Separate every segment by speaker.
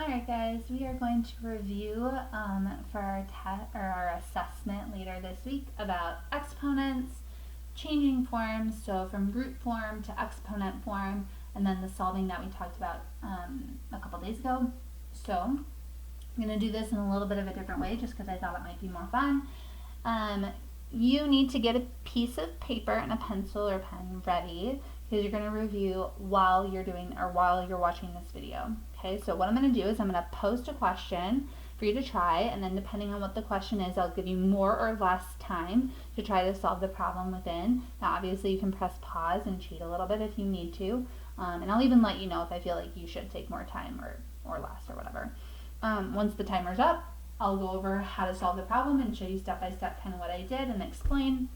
Speaker 1: Alright guys, we are going to review for our assessment later this week about exponents, changing forms, so from group form to exponent form, and then the solving that we talked about a couple days ago. So I'm going to do this in a little bit of a different way just because I thought it might be more fun. You need to get a piece of paper and a pencil or pen ready because you're going to review while you're watching this video. Okay, so what I'm going to do is I'm going to post a question for you to try, and then depending on what the question is, I'll give you more or less time to try to solve the problem within. Now obviously you can press pause and cheat a little bit if you need to, and I'll even let you know if I feel like you should take more time or less or whatever. Once the timer's up, I'll go over how to solve the problem and show you step by step kind of what I did and explain.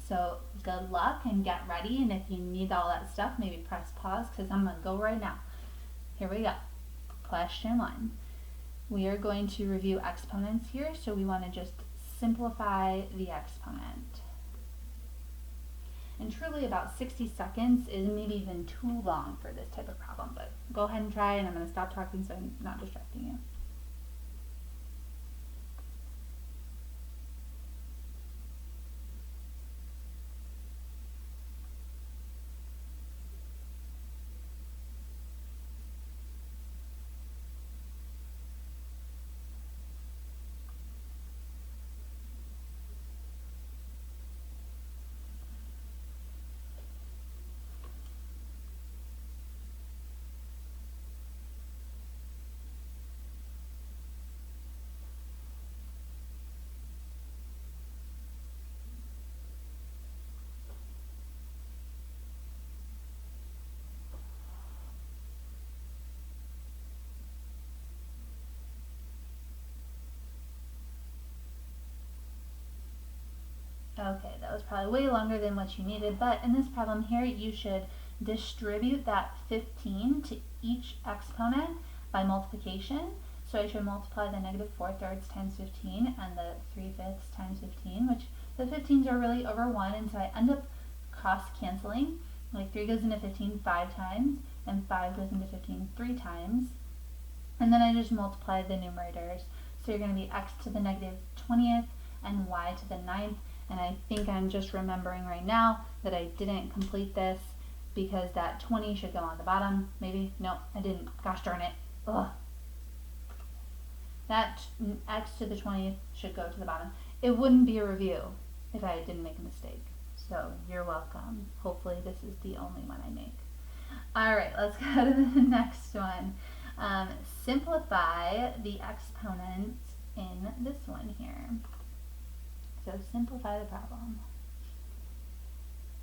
Speaker 1: So good luck and get ready, and if you need all that stuff, maybe press pause because I'm going to go right now. Here we go. Question 1. We are going to review exponents here, so we want to just simplify the exponent. And truly about 60 seconds is maybe even too long for this type of problem, but go ahead and try, and I'm going to stop talking so I'm not distracting you. Okay, that was probably way longer than what you needed, but in this problem here, you should distribute that 15 to each exponent by multiplication. So I should multiply the -4/3 times 15 and the 3/5 times 15, which the 15s are really over 1, and so I end up cross-canceling. Like 3 goes into 15 5 times, and 5 goes into 15 3 times. And then I just multiply the numerators. So you're going to be x to the -20th and y to the 9th. And I think I'm just remembering right now that I didn't complete this because that 20 should go on the bottom. Maybe? No, I didn't. Gosh darn it. Ugh. That x to the 20th should go to the bottom. It wouldn't be a review if I didn't make a mistake. So you're welcome. Hopefully this is the only one I make. Alright, let's go to the next one. Simplify the exponents in this one here. So simplify the problem.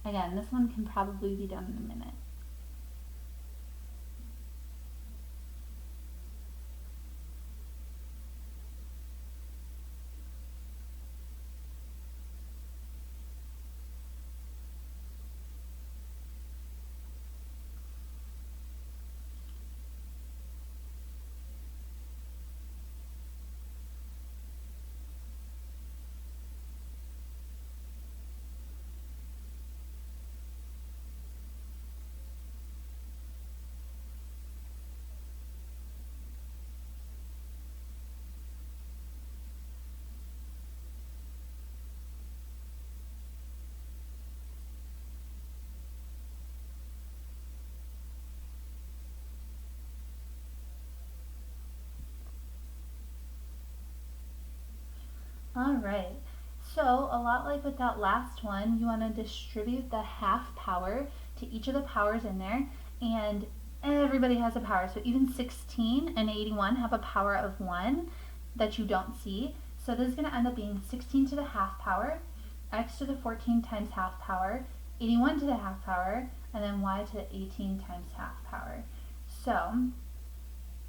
Speaker 1: Again, this one can probably be done in a minute. Alright, so a lot like with that last one, you want to distribute the half power to each of the powers in there, and everybody has a power. So even 16 and 81 have a power of 1 that you don't see. So this is going to end up being 16 to the half power, x to the 14 times half power, 81 to the half power, and then y to the 18 times half power. So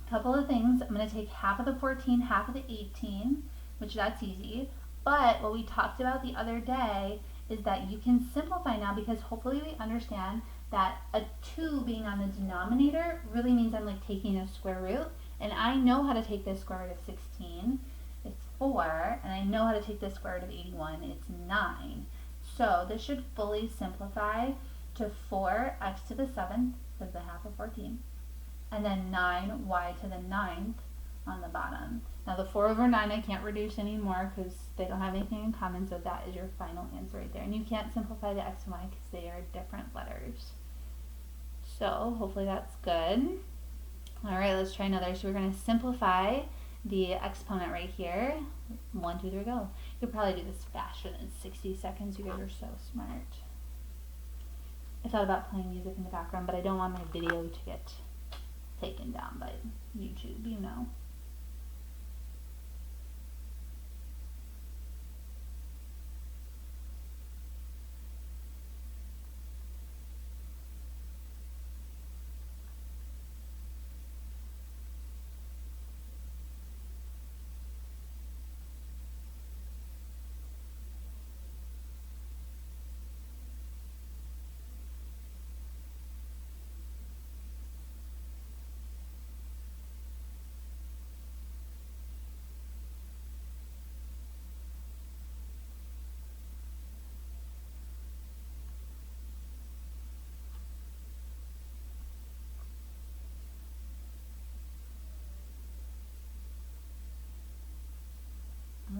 Speaker 1: a couple of things. I'm going to take half of the 14, half of the 18, which that's easy, but what we talked about the other day is that you can simplify now because hopefully we understand that a 2 being on the denominator really means I'm like taking a square root, and I know how to take the square root of 16, it's 4, and I know how to take the square root of 81, it's 9. So this should fully simplify to 4x to the 7th, because the half of 14, and then 9y to the 9th on the bottom. Now the 4 over 9 I can't reduce anymore because they don't have anything in common, so that is your final answer right there. And you can't simplify the x and y because they are different letters. So hopefully that's good. All right, let's try another. So we're going to simplify the exponent right here. 1, 2, 3, go. You could probably do this faster than 60 seconds. You guys are so smart. I thought about playing music in the background, but I don't want my video to get taken down by YouTube, you know.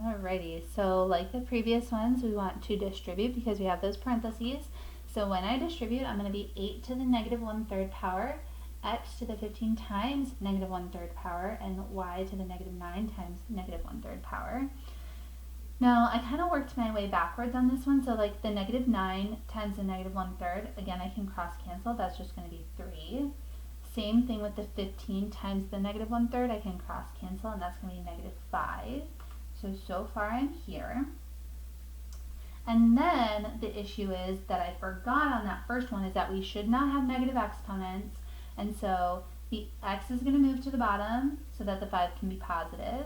Speaker 1: Alrighty, so like the previous ones, we want to distribute because we have those parentheses. So when I distribute, I'm going to be 8 to the negative 1/3 power, x to the 15 times negative 1/3 power, and y to the negative 9 times negative 1/3 power. Now, I kind of worked my way backwards on this one, so like the negative 9 times the negative 1/3, again, I can cross cancel, that's just going to be 3. Same thing with the 15 times the negative 1/3, I can cross cancel, and that's going to be negative 5. So far I'm here. And then the issue is that I forgot on that first one is that we should not have negative exponents. And so the x is going to move to the bottom so that the 5 can be positive.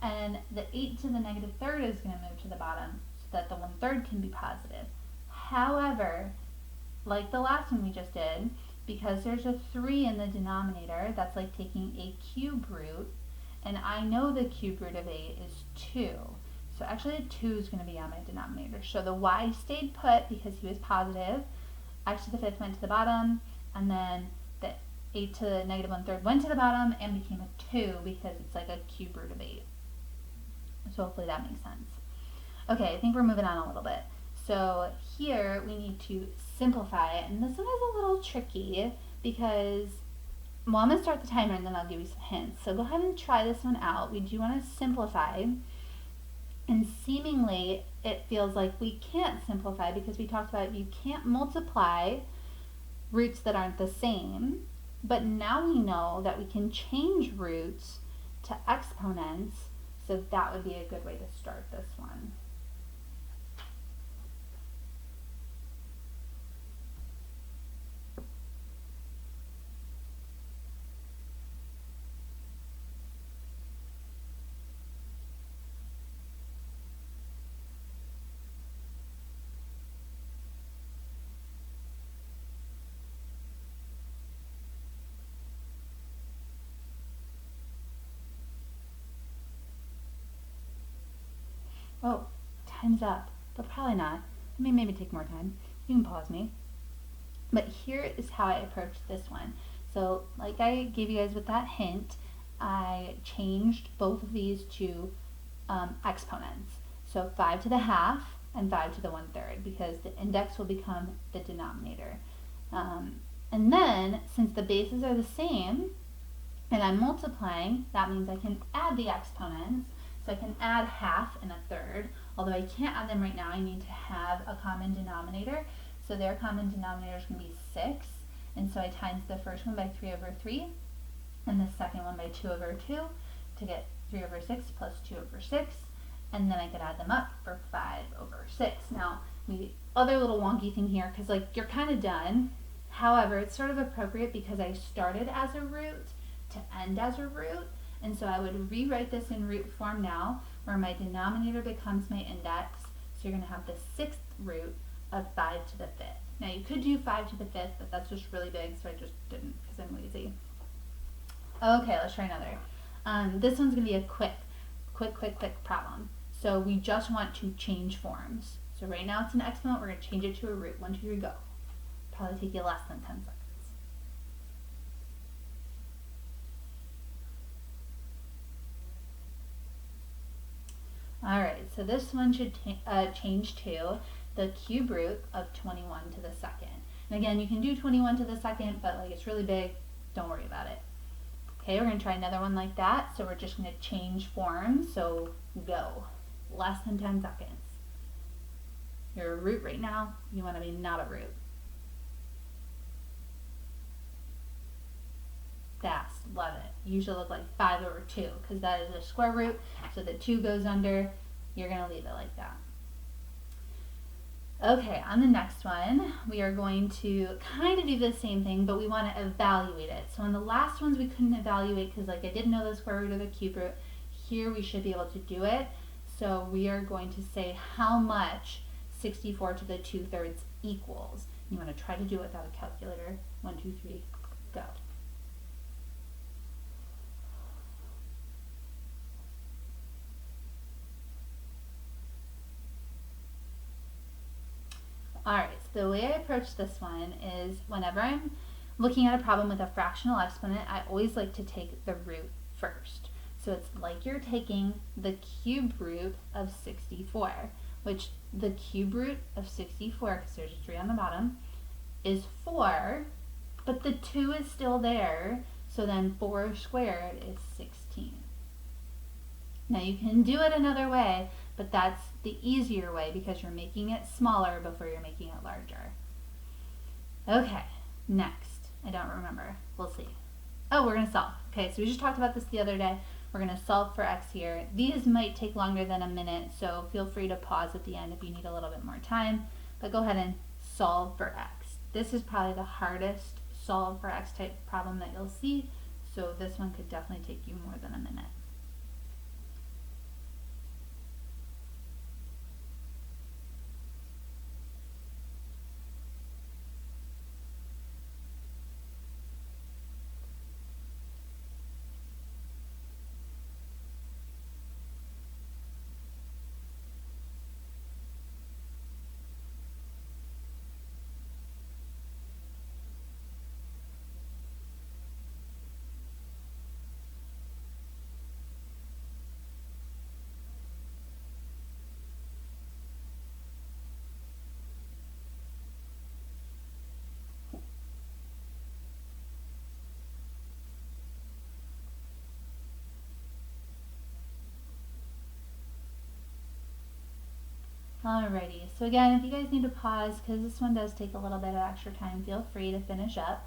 Speaker 1: And the 8 to the negative 1/3 is going to move to the bottom so that the 1/3 can be positive. However, like the last one we just did, because there's a 3 in the denominator, that's like taking a cube root. And I know the cube root of 8 is 2. So actually a 2 is going to be on my denominator. So the y stayed put because he was positive. X to the 5th went to the bottom. And then the 8 to the negative 1/3 went to the bottom and became a 2 because it's like a cube root of 8. So hopefully that makes sense. Okay, I think we're moving on a little bit. So here we need to simplify it. And this one is a little tricky because well, I'm going to start the timer and then I'll give you some hints. So go ahead and try this one out. We do want to simplify. And seemingly it feels like we can't simplify because we talked about you can't multiply roots that aren't the same. But now we know that we can change roots to exponents. So that would be a good way to start this one. Oh, time's up, but probably not. Let me maybe take more time. You can pause me. But here is how I approached this one. So like I gave you guys with that hint, I changed both of these to exponents. So 5 to the half and 5 to the 1/3 because the index will become the denominator. And then since the bases are the same and I'm multiplying, that means I can add the exponents. So I can add half and a third, although I can't add them right now. I need to have a common denominator. So their common denominator is going to be 6. And so I times the first one by 3 over 3 and the second one by 2 over 2 to get 3 over 6 plus 2 over 6. And then I could add them up for 5 over 6. Now, the other little wonky thing here, because like you're kind of done. However, it's sort of appropriate because I started as a root to end as a root. And so I would rewrite this in root form now, where my denominator becomes my index. So you're going to have the 6th root of 5 to the 5th. Now you could do 5 to the 5th, but that's just really big, so I just didn't because I'm lazy. Okay, let's try another. This one's going to be a quick problem. So we just want to change forms. So right now it's an exponent, we're going to change it to a root. 1, 2, 3, go. Probably take you less than 10 seconds. All right, so this one should change to the cube root of 21 to the second. And again, you can do 21 to the second, but like it's really big, don't worry about it. Okay, we're gonna try another one like that. So we're just gonna change forms, so go. Less than 10 seconds. You're a root right now, you wanna be not a root. Fast, love it. You should look like 5 over 2 because that is a square root, so the 2 goes under, you're gonna leave it like that. Okay, on the next one, we are going to kind of do the same thing, but we want to evaluate it. So on the last ones, we couldn't evaluate because like I didn't know the square root or the cube root. Here we should be able to do it. So we are going to say how much 64 to the 2/3 equals. You want to try to do it without a calculator. 1, 2, 3, go. Alright, so the way I approach this one is whenever I'm looking at a problem with a fractional exponent, I always like to take the root first. So it's like you're taking the cube root of 64, which the cube root of 64, because there's a 3 on the bottom, is 4, but the 2 is still there, so then 4 squared is 16. Now you can do it another way, but that's the easier way because you're making it smaller before you're making it larger. Okay, next. I don't remember. We'll see. Oh, we're going to solve. Okay, so we just talked about this the other day. We're going to solve for x here. These might take longer than a minute, so feel free to pause at the end if you need a little bit more time. But go ahead and solve for x. This is probably the hardest solve for x type problem that you'll see, so this one could definitely take you more than a minute. Alrighty, so again, if you guys need to pause, because this one does take a little bit of extra time, feel free to finish up.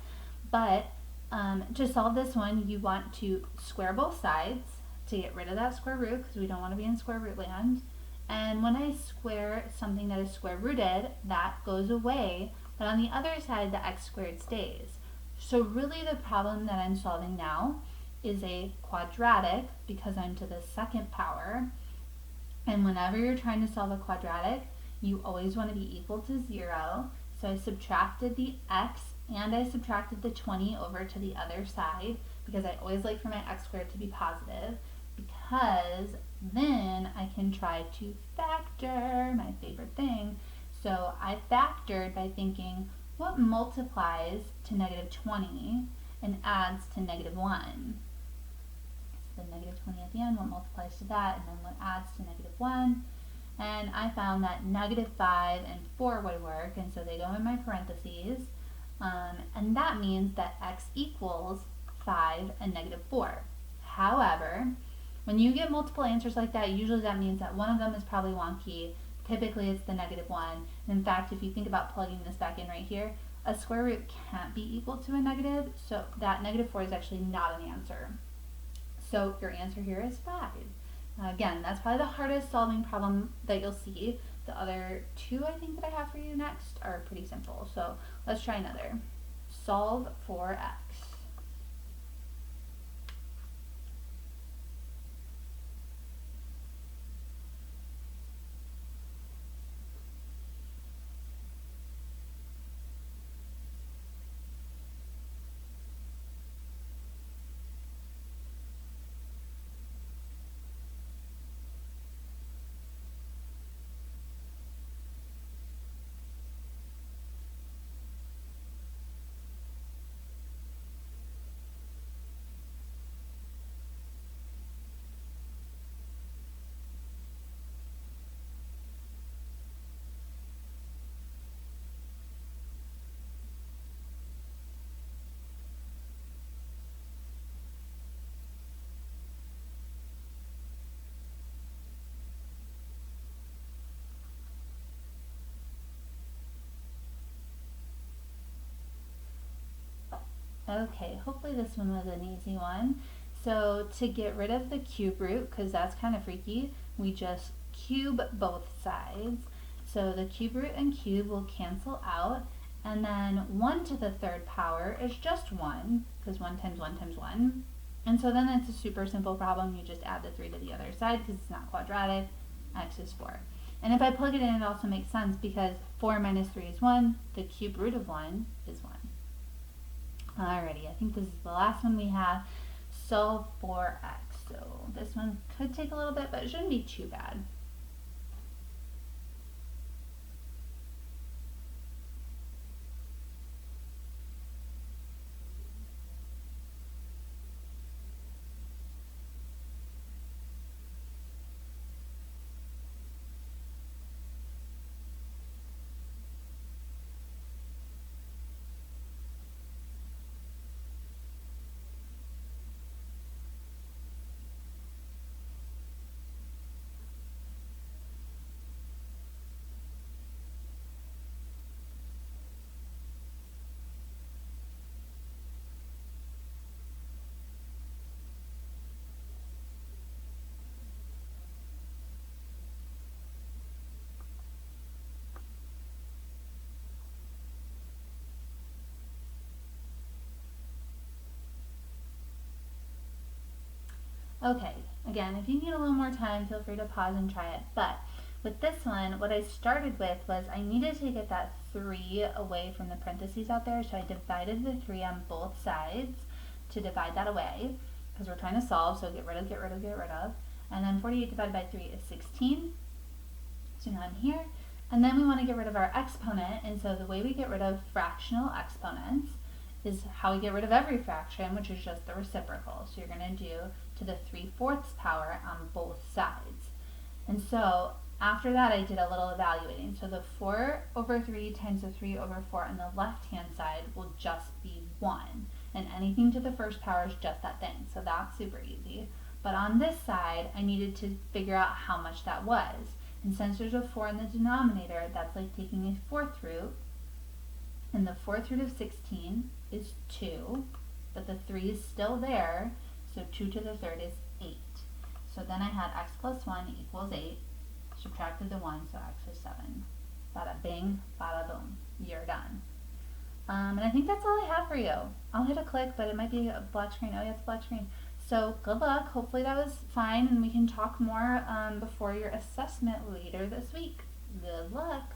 Speaker 1: But to solve this one, you want to square both sides to get rid of that square root, because we don't want to be in square root land. And when I square something that is square rooted, that goes away, but on the other side, the x squared stays. So really the problem that I'm solving now is a quadratic, because I'm to the second power. And whenever you're trying to solve a quadratic, you always want to be equal to 0. So I subtracted the x and I subtracted the 20 over to the other side because I always like for my x squared to be positive, because then I can try to factor, my favorite thing. So I factored by thinking what multiplies to negative 20 and adds to negative 1. The negative 20 at the end, what multiplies to that, and then what adds to negative 1. And I found that negative 5 and 4 would work, and so they go in my parentheses. And that means that x equals 5 and negative 4. However, when you get multiple answers like that, usually that means that one of them is probably wonky. Typically it's the negative 1. And in fact, if you think about plugging this back in right here, a square root can't be equal to a negative, so that negative 4 is actually not an answer. So your answer here is 5. Again, that's probably the hardest solving problem that you'll see. The other two I think that I have for you next are pretty simple. So let's try another. Solve for x. Okay, hopefully this one was an easy one. So to get rid of the cube root, because that's kind of freaky, we just cube both sides. So the cube root and cube will cancel out, and then 1 to the third power is just 1, because 1 times 1 times 1. And so then it's a super simple problem. You just add the 3 to the other side because it's not quadratic. X is 4. And if I plug it in, it also makes sense because 4 minus 3 is 1. The cube root of 1 is 1. Alrighty, I think this is the last one we have. Solve for x. So this one could take a little bit, but it shouldn't be too bad. Okay, again, if you need a little more time, feel free to pause and try it. But with this one, what I started with was I needed to get that 3 away from the parentheses out there, so I divided the 3 on both sides to divide that away, because we're trying to solve, so get rid of, get rid of, get rid of. And then 48 divided by 3 is 16. So now I'm here. And then we want to get rid of our exponent, and so the way we get rid of fractional exponents is how we get rid of every fraction, which is just the reciprocal. So you're going to do to the 3/4 power on both sides. And so after that I did a little evaluating. So the 4 over 3 times the 3 over 4 on the left hand side will just be 1. And anything to the first power is just that thing. So that's super easy. But on this side I needed to figure out how much that was. And since there's a 4 in the denominator, that's like taking a 4th root. And the 4th root of 16 is 2, but the 3 is still there, so 2 to the 3rd is 8. So then I had x plus 1 equals 8, subtracted the 1, so x is 7. Bada bing, bada boom, you're done. And I think that's all I have for you. I'll hit a click, but it might be a black screen. Oh yeah, it's a black screen. So good luck. Hopefully that was fine, and we can talk more before your assessment later this week. Good luck.